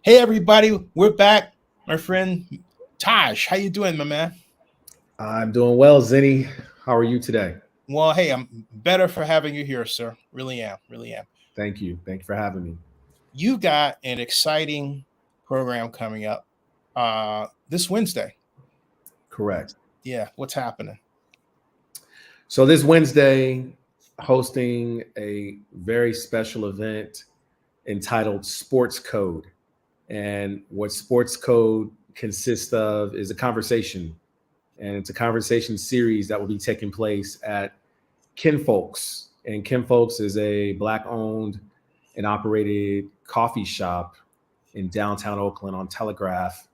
Hey everybody, we're back. My friend Taj, how you doing, my man? I'm doing well, Zenny. How are you today? Well, hey, I'm better for having you here, sir. Really am, really am. Thank you. Thank you for having me. You got an exciting program coming up this Wednesday. Correct. Yeah, what's happening? So this Wednesday, hosting a very special event entitled Sports Code. And what Sports Code consists of is a conversation. And it's a conversation series that will be taking place at Kinfolks. And Kinfolks is a Black owned and operated coffee shop in downtown Oakland on Telegraph.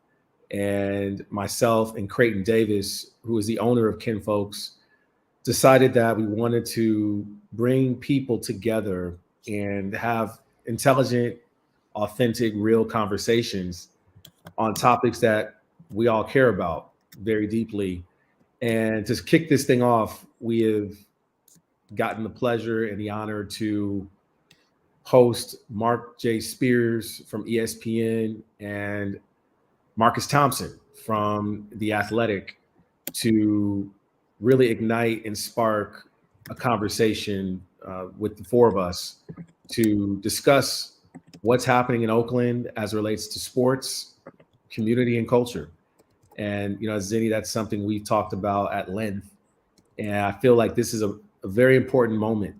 And myself and Creighton Davis, who is the owner of Kinfolks, decided that we wanted to bring people together and have intelligent, authentic, real conversations on topics that we all care about very deeply. And to kick this thing off, we have gotten the pleasure and the honor to host Mark J. Spears from ESPN and Marcus Thompson from The Athletic to really ignite and spark a conversation with the four of us to discuss what's happening in Oakland as it relates to sports, community, and culture. And, Zinni, that's something we've talked about at length. And I feel like this is a very important moment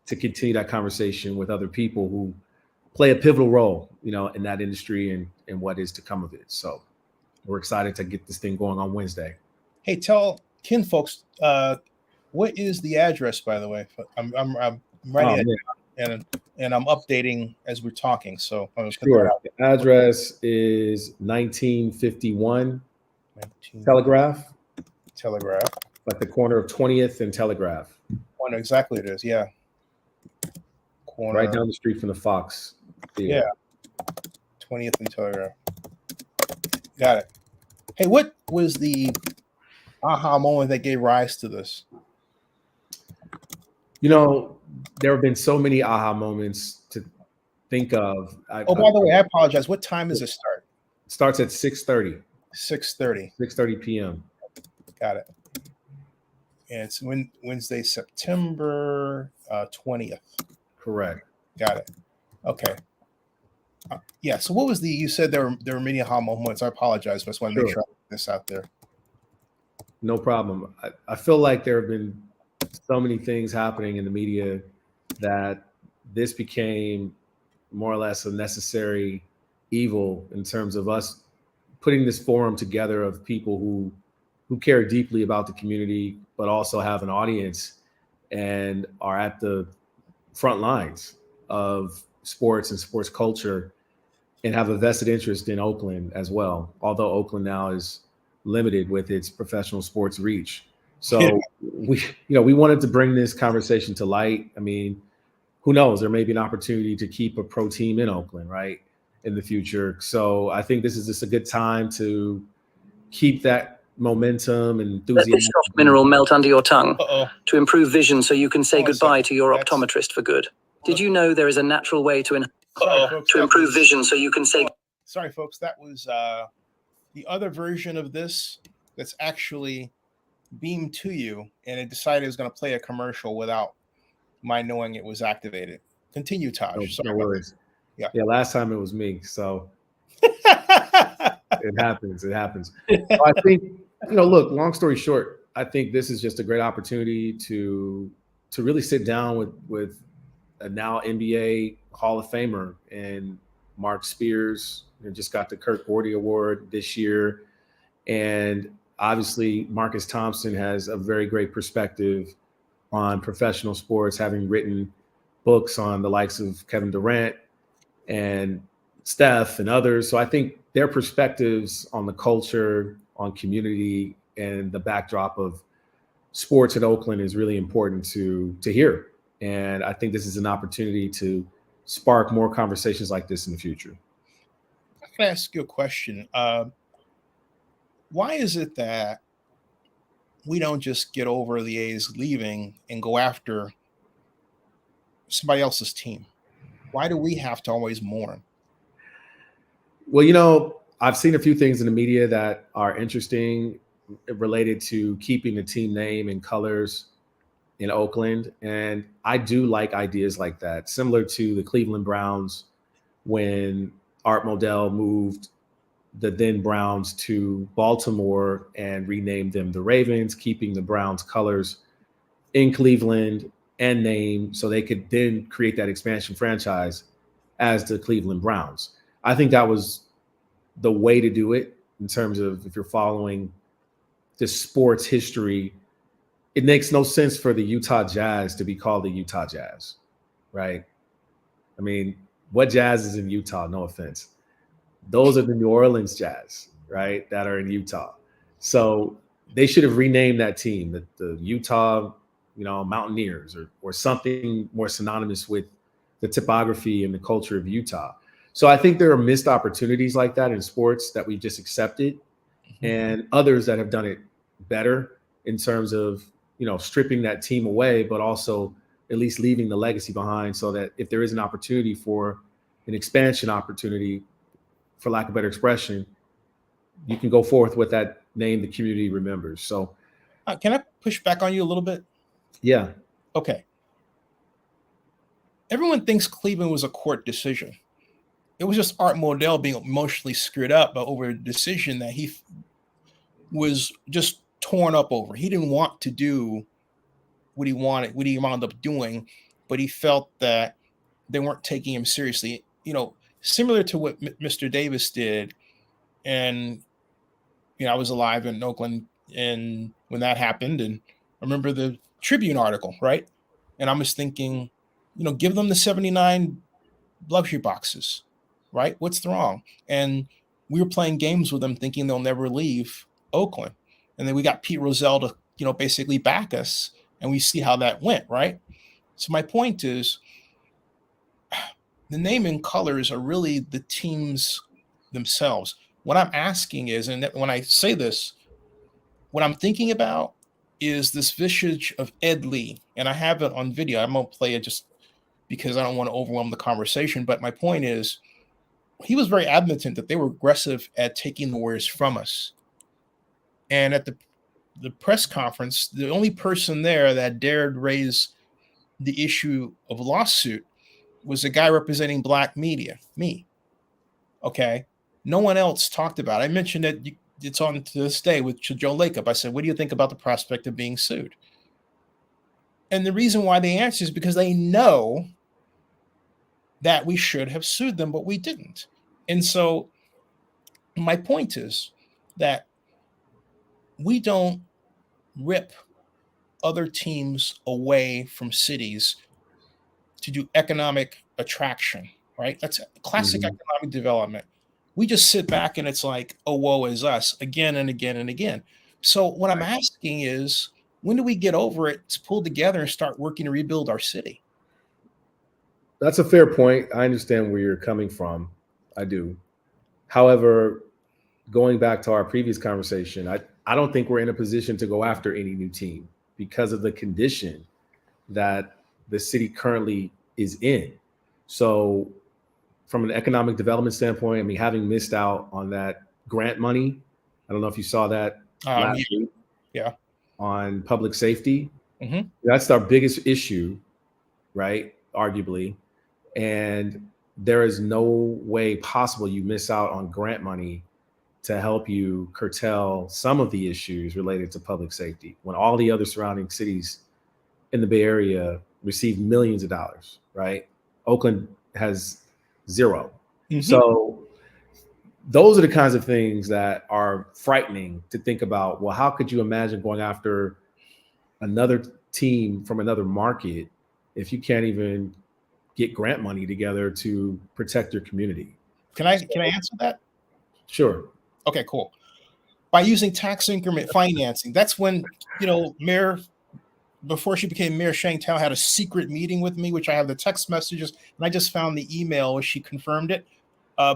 to continue that conversation with other people who play a pivotal role, in that industry and what is to come of it. So we're excited to get this thing going on Wednesday. Hey, tell Kin folks, what is the address, by the way? I'm writing it and I'm updating as we're talking. So I'm sure. The address is 1951 Telegraph. Telegraph. Like the corner of 20th and Telegraph. I know exactly it is. Yeah. Corner. Right down the street from the Fox Theater. Yeah. 20th and Telegraph. Got it. Hey, what was the aha moment that gave rise to this? There have been so many aha moments to think of. By the way, I apologize. What time does it start? It starts at 6:30. 6:30. 6:30 p.m. Got it. And it's Wednesday, September 20th. Correct. Got it. Okay. Yeah. So what was you said there were many aha moments. I apologize. I just want to make sure I get this out there. No problem. I feel like there have been so many things happening in the media that this became more or less a necessary evil in terms of us putting this forum together of people who care deeply about the community, but also have an audience and are at the front lines of sports and sports culture and have a vested interest in Oakland as well. Although Oakland now is limited with its professional sports reach. So we wanted to bring this conversation to light. I mean, who knows? There may be an opportunity to keep a pro team in Oakland, right, in the future. So I think this is just a good time to keep that momentum and enthusiasm. Let this soft mineral melt under your tongue to improve vision so you can say goodbye to your optometrist for good. Did you know there is a natural way to improve vision so you can say... Sorry, folks. That was the other version of this that's actually beamed to you, and it decided it was going to play a commercial without my knowing it was activated. Continue, Taj. No worries. Yeah, last time it was me, so it happens. So I think, look, long story short, I think this is just a great opportunity to really sit down with a now NBA Hall of Famer and Mark Spears, who just got the Kirk Gordy Award this year. And obviously, Marcus Thompson has a very great perspective on professional sports, having written books on the likes of Kevin Durant and Steph and others. So I think their perspectives on the culture, on community, and the backdrop of sports in Oakland is really important to hear. And I think this is an opportunity to spark more conversations like this in the future. I can ask you a question. Why is it that we don't just get over the A's leaving and go after somebody else's team? Why do we have to always mourn? Well, I've seen a few things in the media that are interesting related to keeping the team name and colors in Oakland. And I do like ideas like that, similar to the Cleveland Browns when Art Modell moved the then Browns to Baltimore and renamed them the Ravens, keeping the Browns colors in Cleveland and name so they could then create that expansion franchise as the Cleveland Browns. I think that was the way to do it in terms of if you're following the sports history. It makes no sense for the Utah Jazz to be called the Utah Jazz, right? I mean, what Jazz is in Utah? No offense. Those are the New Orleans Jazz, right, that are in Utah. So they should have renamed that team the Utah, Mountaineers or something more synonymous with the topography and the culture of Utah. So I think there are missed opportunities like that in sports that we've just accepted, and others that have done it better in terms of, stripping that team away, but also at least leaving the legacy behind so that if there is an opportunity for an expansion opportunity, for lack of better expression, you can go forth with that name the community remembers. So can I push back on you a little bit? Yeah. Okay. Everyone thinks Cleveland was a court decision. It was just Art Modell being emotionally screwed up over a decision that he was just torn up over. He didn't want to do what he wanted, what he wound up doing, but he felt that they weren't taking him seriously. Similar to what Mr. Davis did. And, I was alive in Oakland and when that happened, and I remember the Tribune article, right? And I was thinking, give them the 79 luxury boxes, right? What's wrong? And we were playing games with them thinking they'll never leave Oakland. And then we got Pete Rozelle to, basically back us, and we see how that went, right? So my point is the name and colors are really the teams themselves. What I'm asking is, and when I say this, what I'm thinking about is this visage of Ed Lee, and I have it on video. I'm going to play it just because I don't want to overwhelm the conversation. But my point is, he was very adamant that they were aggressive at taking the Warriors from us. And at the press conference, the only person there that dared raise the issue of lawsuit was a guy representing Black media, me. Okay. No one else talked about it. I mentioned that it's on to this day with Joe Lacob. I said, what do you think about the prospect of being sued? And the reason why they answer is because they know that we should have sued them, but we didn't. And so my point is that we don't rip other teams away from cities to do economic attraction, right? That's classic economic development. We just sit back and it's like, oh, woe is us again and again and again. So what I'm asking is, when do we get over it to pull together and start working to rebuild our city? That's a fair point. I understand where you're coming from. I do. However, going back to our previous conversation, I don't think we're in a position to go after any new team because of the condition that the city currently is in. So from an economic development standpoint, I mean, having missed out on that grant money, I don't know if you saw that last week. Yeah. On public safety. That's our biggest issue, right? Arguably. And there is no way possible you miss out on grant money to help you curtail some of the issues related to public safety when all the other surrounding cities in the Bay Area receive millions of dollars, right? Oakland has zero. So those are the kinds of things that are frightening to think about. Well, how could you imagine going after another team from another market if you can't even get grant money together to protect your community? Can I answer that? Sure. Okay, cool. By using tax increment financing, that's when, Mayor, before she became Mayor, Shantel had a secret meeting with me, which I have the text messages, and I just found the email where she confirmed it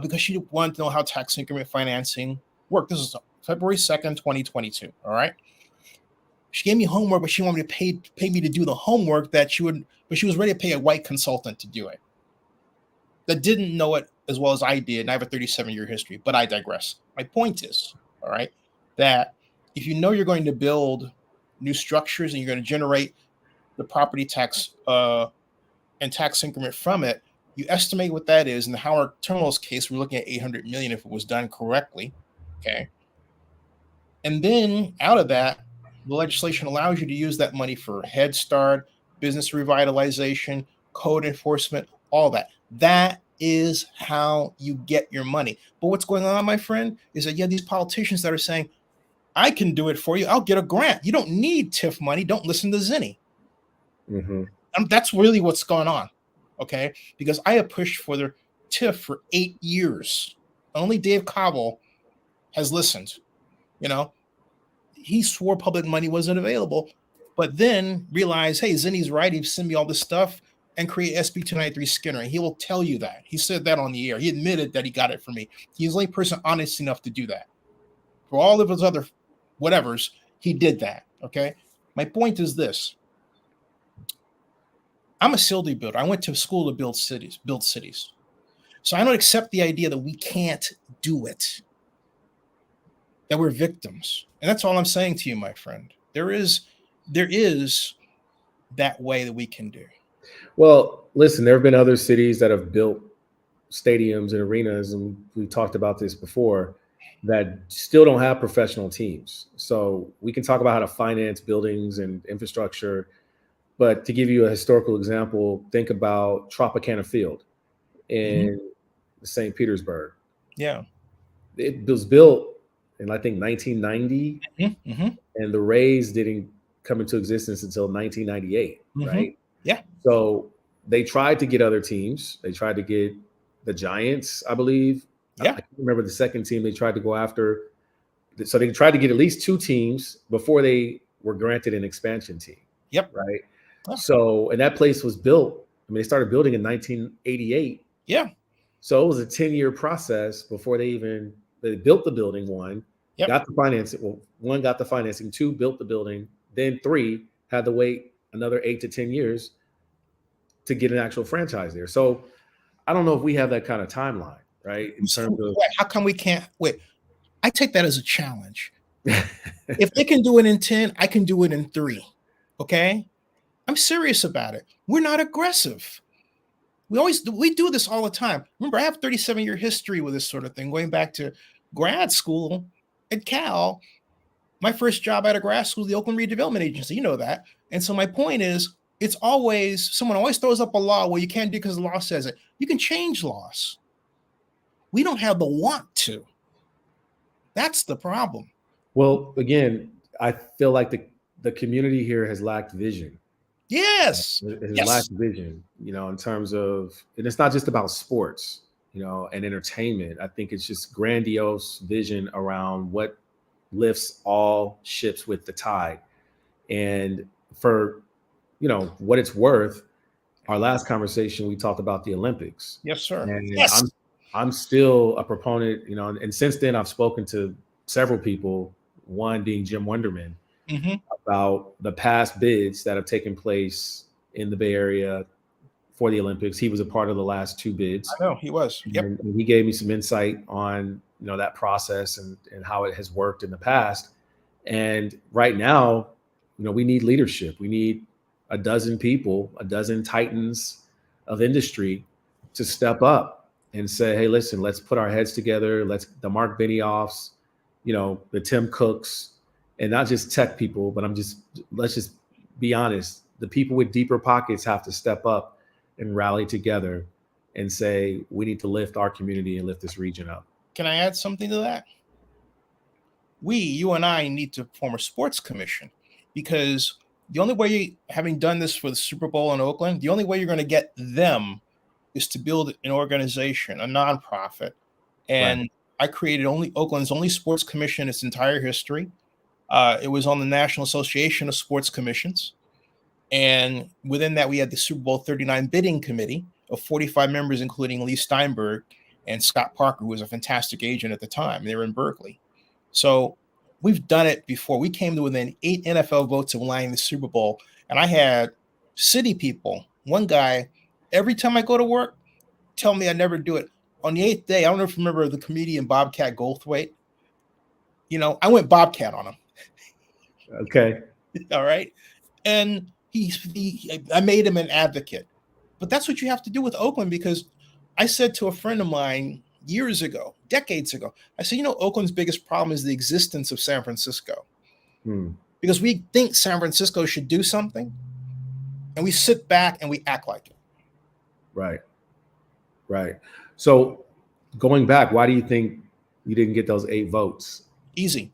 because she wanted to know how tax increment financing worked. This is February 2nd, 2022. All right. She gave me homework, but she wanted me to pay me to do the homework but she was ready to pay a white consultant to do it. that didn't know it as well as I did, and I have a 37-year history, but I digress. My point is, all right, that if you know you're going to build new structures and you're going to generate the property tax and tax increment from it, you estimate what that is. In the Howard Terminal's case, we're looking at $800 million if it was done correctly. Okay. And then out of that, the legislation allows you to use that money for Head Start, business revitalization, code enforcement, all that. That is how you get your money. But what's going on, my friend, is that you have these politicians that are saying, I can do it for you. I'll get a grant. You don't need TIF money. Don't listen to Zinni. Mm-hmm. That's really what's going on. Okay. Because I have pushed for the TIF for 8 years. Only Dave Cobble has listened. You know, he swore public money wasn't available, but then realized, hey, Zinni's right. He sent me all this stuff and create SB 293 Skinner. And he will tell you that. He said that on the air. He admitted that he got it from me. He's the only person honest enough to do that. For all of his other whatevers, he did that. Okay. My point is this. I'm a CILD builder. I went to school to build cities. So I don't accept the idea that we can't do it, that we're victims. And that's all I'm saying to you, my friend. There is that way that we can do. Well, listen, there have been other cities that have built stadiums and arenas, and we talked about this before, that still don't have professional teams. So we can talk about how to finance buildings and infrastructure. But to give you a historical example, think about Tropicana Field in St. Petersburg. Yeah. It was built in, I think, 1990, and the Rays didn't come into existence until 1998, right? Yeah. So they tried to get other teams. They tried to get the Giants, I believe. Yeah. I can't remember the second team they tried to go after. So they tried to get at least 2 teams before they were granted an expansion team. Yep. Right. Oh. So, and that place was built. I mean, they started building in 1988. Yeah. So it was a 10-year process before they built the building. One, got the financing. Well, 1 got the financing, 2 built the building, then 3 had to wait another 8 to 10 years to get an actual franchise there. So I don't know if we have that kind of timeline, right? In terms of how come we can't wait? I take that as a challenge. If they can do it in 10, I can do it in 3. Okay. I'm serious about it. We're not aggressive. We do this all the time. Remember, I have 37-year history with this sort of thing, going back to grad school at Cal. My first job out of grad school, the Oakland Redevelopment Agency, you know that. And so my point is, someone always throws up a law where you can't do because the law says it. You can change laws. We don't have the want to. That's the problem. Well, again, I feel like the community here has lacked vision. Yes. It has lacked vision, in terms of, and it's not just about sports, and entertainment. I think it's just grandiose vision around what lifts all ships with the tide. And for, what it's worth, our last conversation, we talked about the Olympics. Yes, sir. And yes. I'm still a proponent, and since then I've spoken to several people, one being Jim Wonderman, about the past bids that have taken place in the Bay Area for the Olympics. He was a part of the last 2 bids. I know he was. Yep. And he gave me some insight on, that process and how it has worked in the past. And right now, we need leadership. We need a dozen people, a dozen titans of industry to step up and say, hey, listen, let's put our heads together. The Mark Benioffs, the Tim Cooks, and not just tech people, but let's just be honest. The people with deeper pockets have to step up and rally together and say, we need to lift our community and lift this region up. Can I add something to that? You and I need to form a sports commission, because the only way, having done this for the Super Bowl in Oakland, the only way you're going to get them is to build an organization, a nonprofit. And right. I created Oakland's only sports commission in its entire history. It was on the National Association of Sports Commissions. And within that, we had the Super Bowl 39 bidding committee of 45 members, including Lee Steinberg and Scott Parker, who was a fantastic agent at the time. They were in Berkeley. So we've done it before. We came to within 8 NFL votes of winning the Super Bowl. And I had city people, one guy, every time I go to work, tell me I never do it. On the 8th day, I don't know if you remember the comedian Bobcat Goldthwait. You know, I went Bobcat on him. Okay. All right. And I made him an advocate. But that's what you have to do with Oakland, because I said to a friend of mine years ago, decades ago, I said, you know, Oakland's biggest problem is the existence of San Francisco. Because we think San Francisco should do something, and we sit back and we act like it. Right. Right. So going back, why do you think you didn't get those 8 votes? Easy.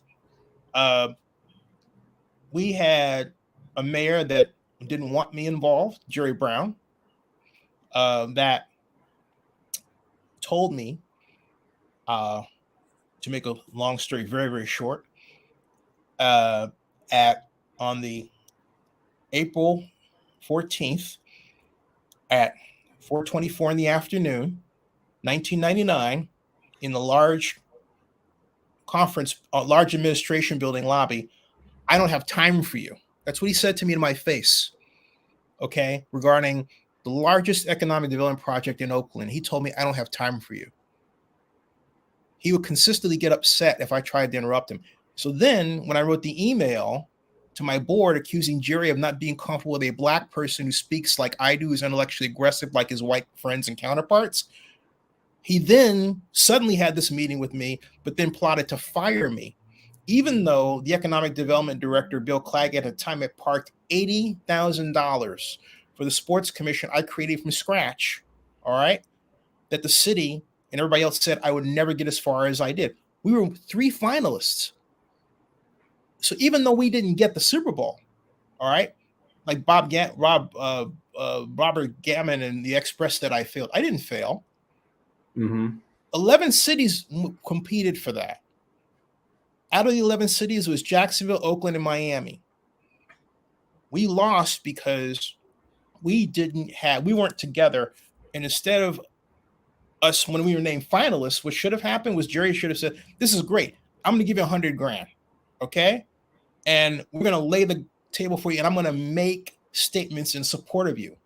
We had a mayor that didn't want me involved, Jerry Brown, that told me, to make a long story very, very short, on the April 14th at 4:24 in the afternoon, 1999, in the large administration building lobby, I don't have time for you. That's what he said to me in my face. Okay, regarding the largest economic development project in Oakland, he told me, I don't have time for you. He would consistently get upset if I tried to interrupt him. So then when I wrote the email to my board accusing Jerry of not being comfortable with a black person who speaks like I do, who's intellectually aggressive like his white friends and counterparts, he then suddenly had this meeting with me, but then plotted to fire me, even though the economic development director, Bill Claggett, at the time had parked $80,000 for the sports commission I created from scratch, all right, that the city and everybody else said I would never get as far as I did. We were 3 finalists. So even though we didn't get the Super Bowl, all right, like Robert Gammon and the Express that I failed, I didn't fail. 11 cities competed for that. Out of the 11 cities, it was Jacksonville, Oakland, and Miami. We lost because we weren't together. And instead of us, when we were named finalists, what should have happened was Jerry should have said, this is great. I'm going to give you $100,000. Okay. And we're going to lay the table for you. And I'm going to make statements in support of you.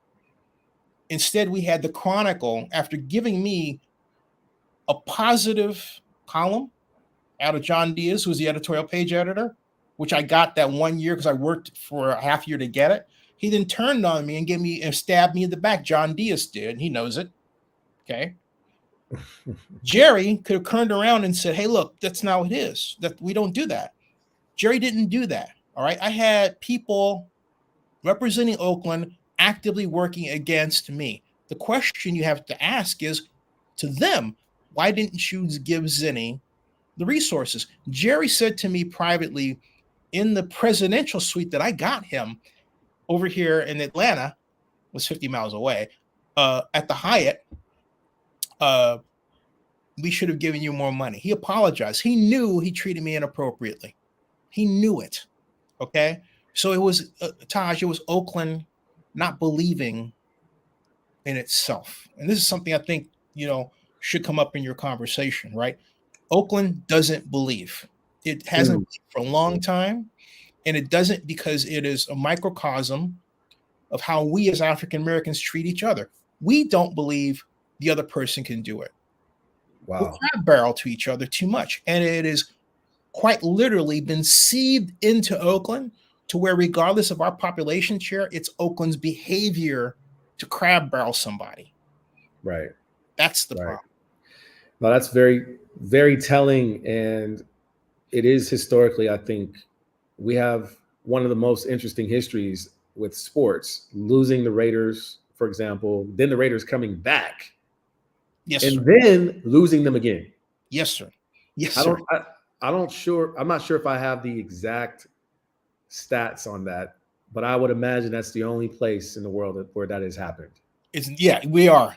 Instead, we had the Chronicle, after giving me a positive column out of John Diaz, who was the editorial page editor, which I got that 1 year because I worked for a half year to get it. He then turned on me and stabbed me in the back. John Diaz did, and he knows it. Okay. Jerry could have turned around and said, hey, look, that's not what it is. That we don't do that. Jerry didn't do that. All right. I had people representing Oakland actively working against me. The question you have to ask is to them, why didn't you give Zinni the resources? Jerry said to me privately in the presidential suite that I got him over here in Atlanta, was 50 miles away, at the Hyatt, we should have given you more money. He apologized. He knew he treated me inappropriately. He knew it. Okay. So it was, Taj, it was Oakland not believing in itself. And this is something I think, should come up in your conversation, right? Oakland doesn't believe. It hasn't for a long time. And it doesn't because it is a microcosm of how we as African Americans treat each other. We don't believe the other person can do it. Wow. We crab barrel to each other too much. And it is quite literally been seeded into Oakland to where, regardless of our population share, it's Oakland's behavior to crab barrel somebody. Right. That's the problem. No, that's very, very telling. And it is historically, I think, we have one of the most interesting histories with sports, losing the Raiders, for example, then the Raiders coming back. Yes, and sir. then losing them again. Yes, sir. Yes, sir. I'm not sure if I have the exact stats on that, but I would imagine that's the only place in the world where that has happened. We are.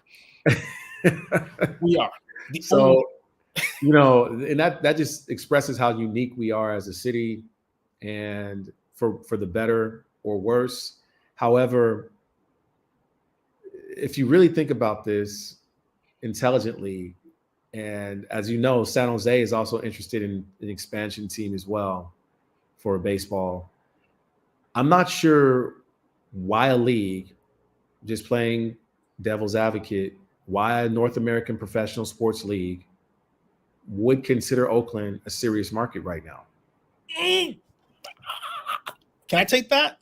We are. So, and that just expresses how unique we are as a city, and for the better or worse. However, if you really think about this intelligently, and as you know, San Jose is also interested in an expansion team as well for baseball. I'm not sure why a league, just playing devil's advocate, why a North American professional sports league would consider Oakland a serious market right now. Can I take that?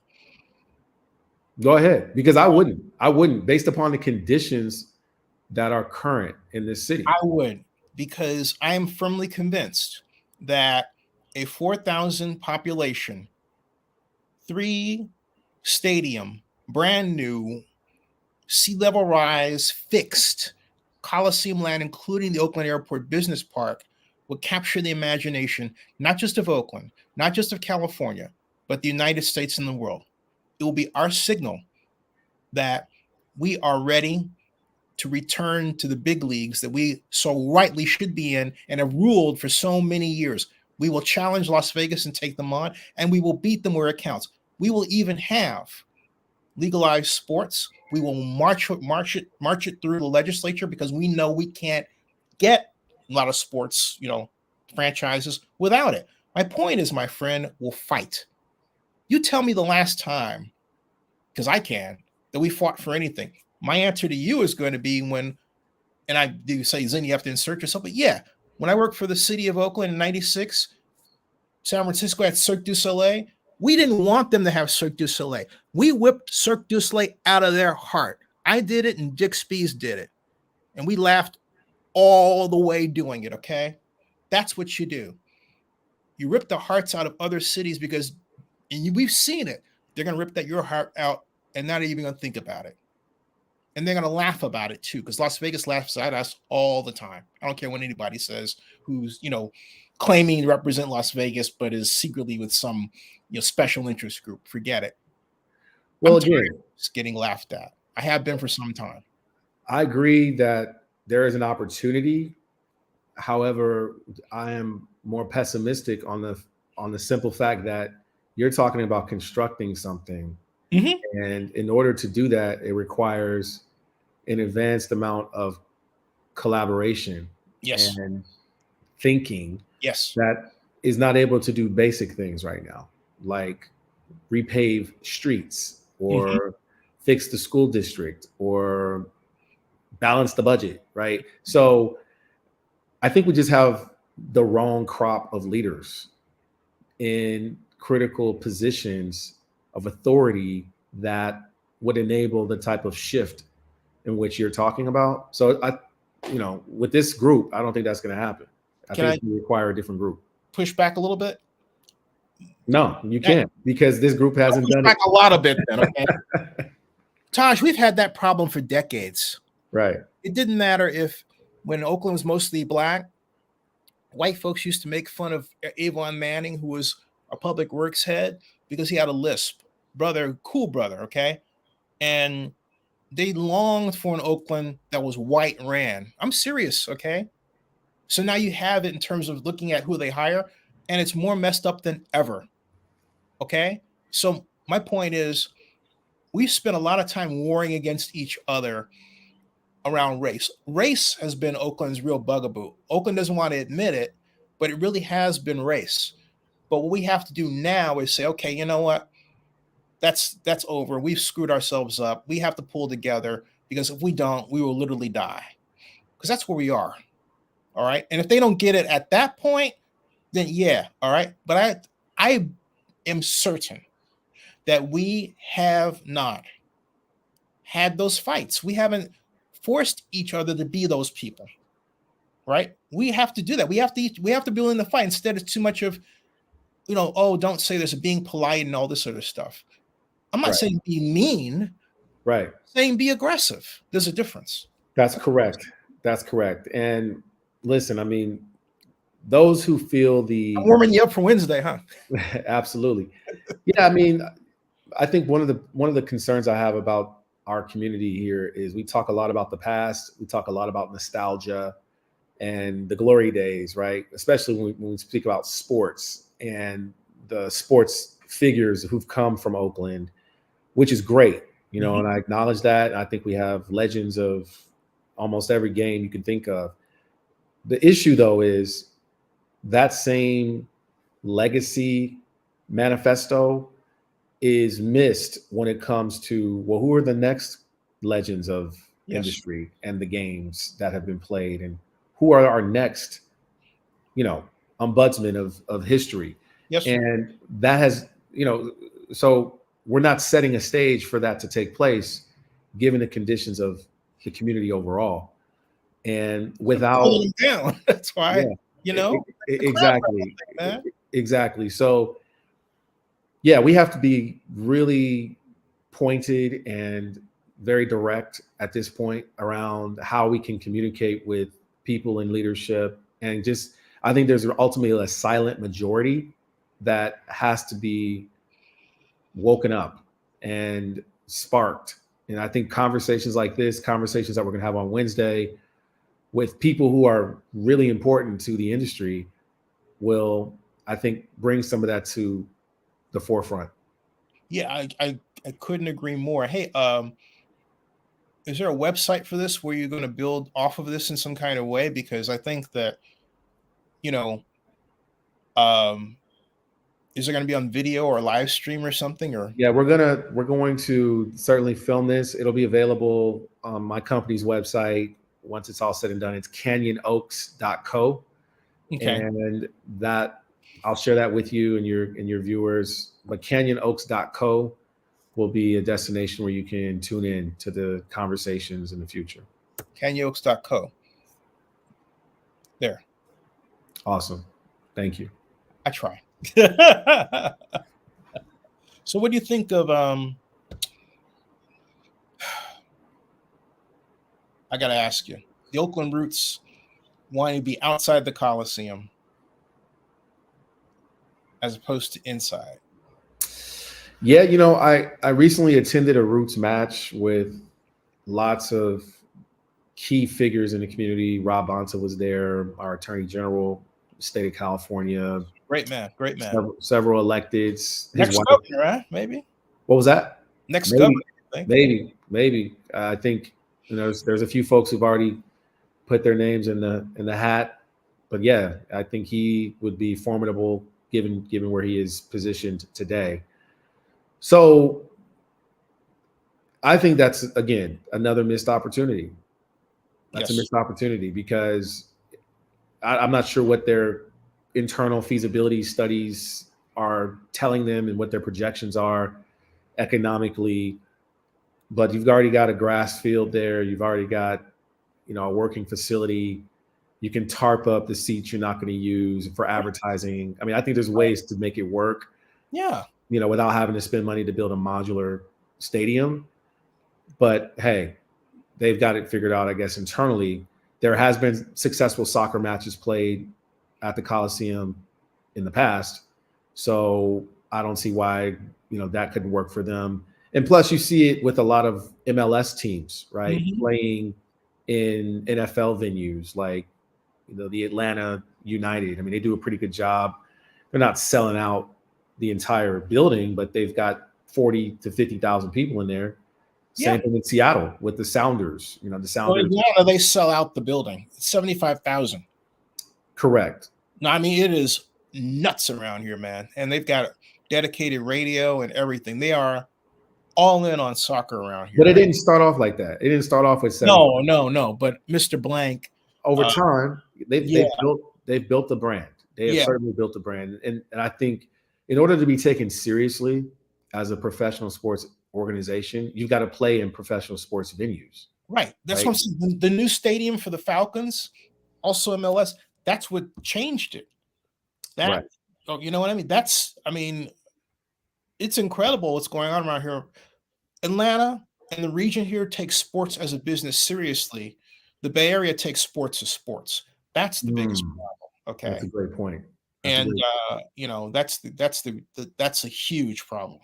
Go ahead, because I wouldn't, based upon the conditions that are current in this city. I would, because I am firmly convinced that a 4,000 population, 3 stadium, brand new, sea level rise, fixed Coliseum land, including the Oakland Airport Business Park, would capture the imagination, not just of Oakland, not just of California, but the United States and the world. It will be our signal that we are ready to return to the big leagues that we so rightly should be in and have ruled for so many years. We will challenge Las Vegas and take them on, and we will beat them where it counts. We will even have legalized sports. We will march it through the legislature, because we know we can't get a lot of sports, franchises without it. My point is, my friend, we'll fight. You tell me the last time, because I can, that we fought for anything. My answer to you is going to be when, and I do say, Zen, you have to insert yourself, but yeah, when I worked for the city of Oakland in 96, San Francisco had Cirque du Soleil. We didn't want them to have Cirque du Soleil. We whipped Cirque du Soleil out of their heart. I did it and Dick Spees did it. And we laughed all the way doing it, okay? That's what you do. You rip the hearts out of other cities because, and we've seen it, they're going to rip your heart out and not even going to think about it. And they're going to laugh about it too, because Las Vegas laughs at us all the time. I don't care what anybody says who's, claiming to represent Las Vegas, but is secretly with some, special interest group. Forget it. Well, again, it's getting laughed at. I have been for some time. I agree that there is an opportunity. However, I am more pessimistic on the simple fact that you're talking about constructing something. Mm-hmm. And in order to do that, it requires an advanced amount of collaboration. Yes. And thinking. Yes. That is not able to do basic things right now, like repave streets or mm-hmm. fix the school district or balance the budget, right? So I think we just have the wrong crop of leaders in critical positions of authority that would enable the type of shift in which you're talking about. So with this group, I don't think that's going to happen. I think we require a different group. Push back a little bit? No, you can't, because this group hasn't done it. A lot of it then, okay? Taj, we've had that problem for decades. Right. It didn't matter if, when Oakland was mostly black, white folks used to make fun of Avon Manning, who was a public works head, because he had a lisp. Cool brother, okay? And they longed for an Oakland that was white and ran. I'm serious, okay? So now you have it in terms of looking at who they hire, and it's more messed up than ever, okay? So my point is, we've spent a lot of time warring against each other around race. Race has been Oakland's real bugaboo. Oakland doesn't want to admit it, but it really has been race. But what we have to do now is say, okay, you know what? That's over. We've screwed ourselves up. We have to pull together, because if we don't, we will literally die. Because that's where we are. All right. And if they don't get it at that point, then yeah. All right. But I am certain that we have not had those fights. We haven't forced each other to be those people. Right. We have to do that. We have to be willing to fight, instead of too much of, don't say this, being polite and all this sort of stuff. I'm not saying be mean. Right. I'm saying be aggressive. There's a difference. That's correct. That's correct. And listen, I mean, those who feel I'm warming you up for Wednesday, huh? Absolutely. Yeah. I mean, I think one of the concerns I have about our community here is we talk a lot about the past. We talk a lot about nostalgia and the glory days, right? Especially when we speak about sports and the sports figures who've come from Oakland, which is great, mm-hmm. And I acknowledge that. I think we have legends of almost every game you can think of. The issue, though, is that same legacy manifesto is missed when it comes to, well, who are the next legends of industry and the games that have been played, and who are our next, ombudsman of history. Yes, sir. And that has, so we're not setting a stage for that to take place, given the conditions of the community overall. And without down, that's why, exactly, exactly. So, yeah, we have to be really pointed and very direct at this point around how we can communicate with people in leadership. And just, I think there's ultimately a silent majority that has to be woken up and sparked. And I think conversations like this, conversations that we're going to have on Wednesday with people who are really important to the industry, will, I think, bring some of that to the forefront. Yeah, I couldn't agree more. Hey, is there a website for this where you're going to build off of this in some kind of way? Because I think that, is it going to be on video or live stream or something? Or yeah, we're going to certainly film this. It'll be available on my company's website once it's all said and done. It's canyonoaks.co. Okay. And that, I'll share that with you and your viewers. But canyonoaks.co will be a destination where you can tune in to the conversations in the future. canyonoaks.co. There. Awesome. Thank you. I try. So what do you think of I gotta ask you, the Oakland Roots wanting to be outside the Coliseum as opposed to inside? Yeah, I recently attended a Roots match with lots of key figures in the community. Rob Bonta was there, our Attorney General, state of California. Great man. Several electeds. Next governor, right? Maybe. What was that? Next governor. Maybe. I think there's a few folks who've already put their names in the hat, but yeah, I think he would be formidable given where he is positioned today. So I think that's, again, another missed opportunity. That's a missed opportunity because I'm not sure what their internal feasibility studies are telling them and what their projections are economically. But you've already got a grass field there. You've already got, a working facility. You can tarp up the seats you're not going to use for advertising. I mean, I think there's ways to make it work. Yeah. Without having to spend money to build a modular stadium. But hey, they've got it figured out, I guess, internally. There has been successful soccer matches played at the Coliseum in the past. So I don't see why, that couldn't work for them. And plus you see it with a lot of MLS teams, right? Mm-hmm. Playing in NFL venues like, the Atlanta United. I mean, they do a pretty good job. They're not selling out the entire building, but they've got 40 to 50,000 people in there. Same thing in Seattle with the Sounders. The Sounders. Well, Atlanta, they sell out the building. 75,000. Correct. No, I mean, it is nuts around here, man. And they've got dedicated radio and everything. They are all in on soccer around here. But it didn't start off like that. It didn't start off with 7. No. But Mr. Blank, over time, they've built the brand. They have certainly built the brand. And I think in order to be taken seriously as a professional sports organization, you've got to play in professional sports venues. Right. That's what I'm saying. The new stadium for the Falcons, also MLS, that's what changed it. Right. Oh, you know what I mean? It's incredible what's going on around here. Atlanta and the region here takes sports as a business seriously. The Bay Area takes sports as sports. That's the biggest problem. Okay. That's a great point. That's a huge problem.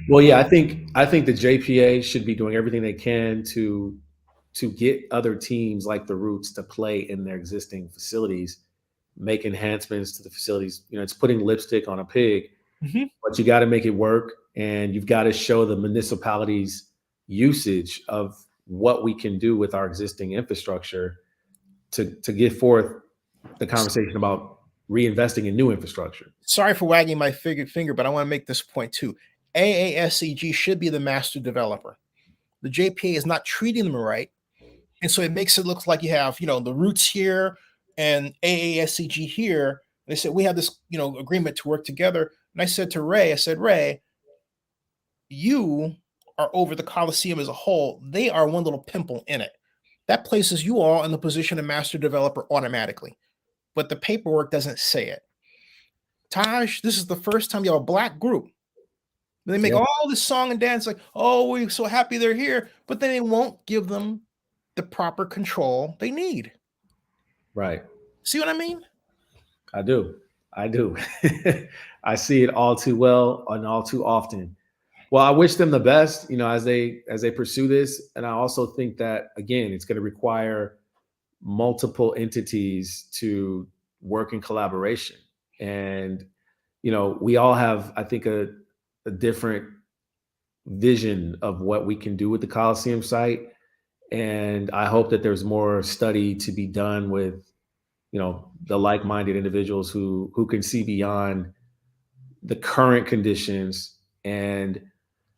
Well, yeah, I think the JPA should be doing everything they can to get other teams like the Roots to play in their existing facilities, make enhancements to the facilities. It's putting lipstick on a pig, but you got to make it work, and you've got to show the municipalities usage of what we can do with our existing infrastructure to get forth the conversation about reinvesting in new infrastructure. Sorry for wagging my finger, but I want to make this point too. AASEG should be the master developer. The JPA is not treating them right And so it makes it look like you have, the Roots here and AASCG here. They said, we have this, agreement to work together. And I said to Ray, Ray, you are over the Coliseum as a whole. They are one little pimple in it. That places you all in the position of master developer automatically. But the paperwork doesn't say it. Taj, this is the first time you have a black group. They make all this song and dance like, oh, we're so happy they're here. But then they won't give them the proper control they need. Right. See what I mean? I do. I see it all too well and all too often. Well, I wish them the best, as they pursue this. And I also think that, again, it's going to require multiple entities to work in collaboration. And, we all have, I think, a different vision of what we can do with the Coliseum site. And I hope that there's more study to be done with, the like-minded individuals who can see beyond the current conditions. And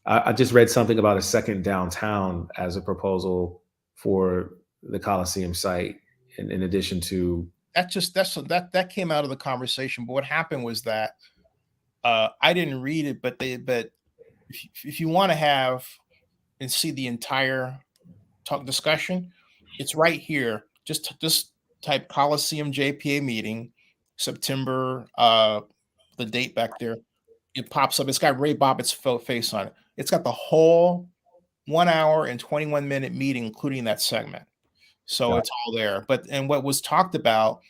I just read something about a second downtown as a proposal for the Coliseum site, in addition to that came out of the conversation. But what happened was that I didn't read it, but if you want to have and see the entire discussion, it's right here. Just type Coliseum JPA meeting, September, the date back there. It pops up. It's got Ray Bobbitt's face on it. It's got the whole 1 hour and 21-minute meeting, including that segment. So it's all there. And what was talked about,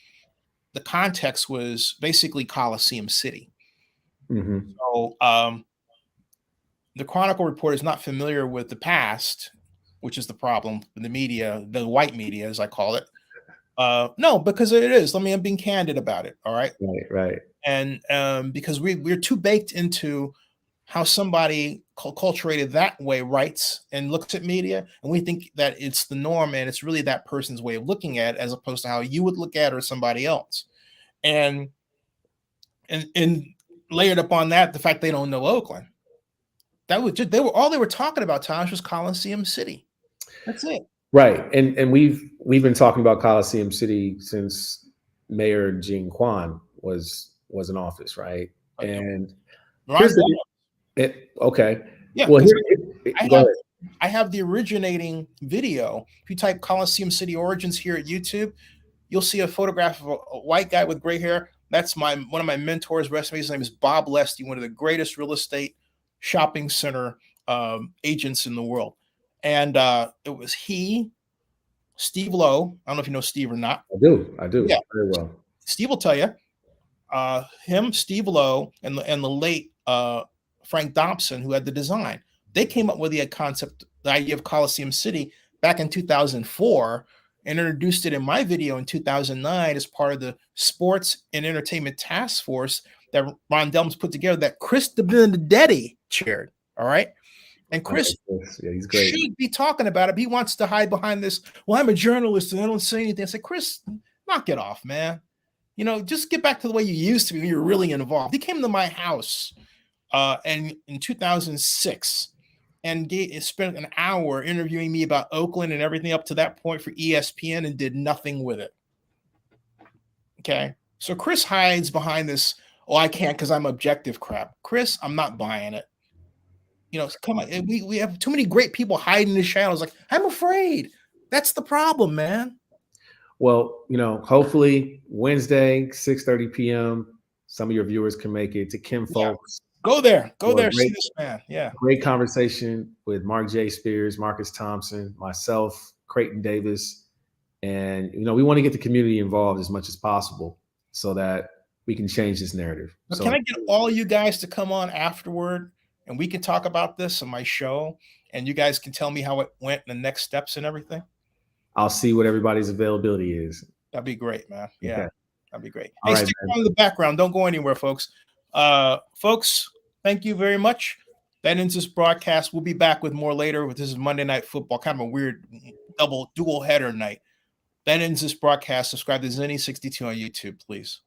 the context was basically Coliseum City. Mm-hmm. So the Chronicle reporter is not familiar with the past, which is the problem in the media, the white media, as I call it. No, because it is. I'm being candid about it. All right. Right. And because we're too baked into how somebody culturated that way writes and looks at media, and we think that it's the norm, and it's really that person's way of looking at it, as opposed to how you would look at it or somebody else. And layered upon that, the fact they don't know Oakland. That was just all they were talking about, Taj, was Coliseum City. That's it. Right. And we've been talking about Coliseum City since Mayor Jing Quan was in office, right? Okay. And okay. Yeah. Well, I have the originating video. If you type Coliseum City Origins here at YouTube, you'll see a photograph of a white guy with gray hair. That's one of my mentors' recipes. His name is Bob Lesty, one of the greatest real estate shopping center agents in the world. And it was he, Steve Lowe. I don't know if you know Steve or not. I do. Yeah. Very well. Steve will tell you. Him, Steve Lowe, and the late Frank Dobson, who had the design. They came up with the concept, the idea of Coliseum City back in 2004, and introduced it in my video in 2009 as part of the Sports and Entertainment Task Force that Ron Delms put together, that Chris Benedetti chaired. All right. And Chris he's great. Should be talking about it. He wants to hide behind this. Well, I'm a journalist and I don't say anything. I say, Chris, knock it off, man. Just get back to the way you used to be when you were really involved. He came to my house and in 2006 and spent an hour interviewing me about Oakland and everything up to that point for ESPN, and did nothing with it. Okay. So Chris hides behind this, I can't because I'm objective crap. Chris, I'm not buying it. Come on. We have too many great people hiding in the shadows. Like, I'm afraid. That's the problem, man. Well, hopefully Wednesday, 6:30 p.m., some of your viewers can make it to Kim Folks. Go there. See this man. Yeah. Great conversation with Mark J. Spears, Marcus Thompson, myself, Creighton Davis. And, we want to get the community involved as much as possible so that we can change this narrative. So, can I get all you guys to come on afterward and we can talk about this on my show, and you guys can tell me how it went and the next steps and everything? I'll see what everybody's availability is. That'd be great, man. Yeah. Okay. That'd be great. All hey, stick around in the background. Don't go anywhere, folks. Folks, thank you very much. That ends this broadcast. We'll be back with more later. This is Monday Night Football, kind of a weird dual header night. That ends this broadcast. Subscribe to Zenny62 on YouTube, please.